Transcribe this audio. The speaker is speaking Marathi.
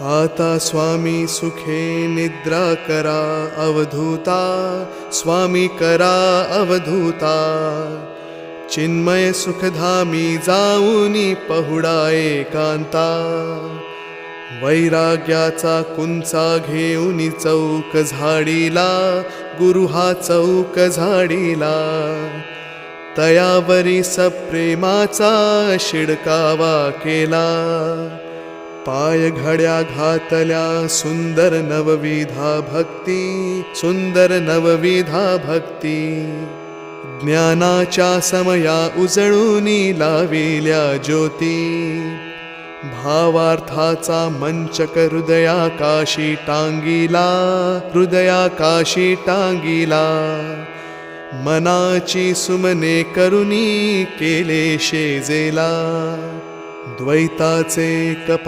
आता स्वामी सुखे निद्रा करा अवधूता, स्वामी करा अवधूता. चिन्मय सुखधामी जाऊनी पहुडा एकांता. वैराग्याचा कुंचा घेऊनी चौक झाडीला, गुरु हा चौक झाडीला. तयावरी सप्रेमाचा शिडकावा केला. पाय घड्या घातल्या सुंदर नवविधा भक्ती, सुंदर नवविधा भक्ती. ज्ञानाच्या समया उजळूनी लाविल्या ज्योती. भावार्थाचा मंचक हृदयाकाशी टांगिला, हृदयाकाशी टांगिला. मनाची सुमने करुनी केले शेजेला. द्वैताचे कपा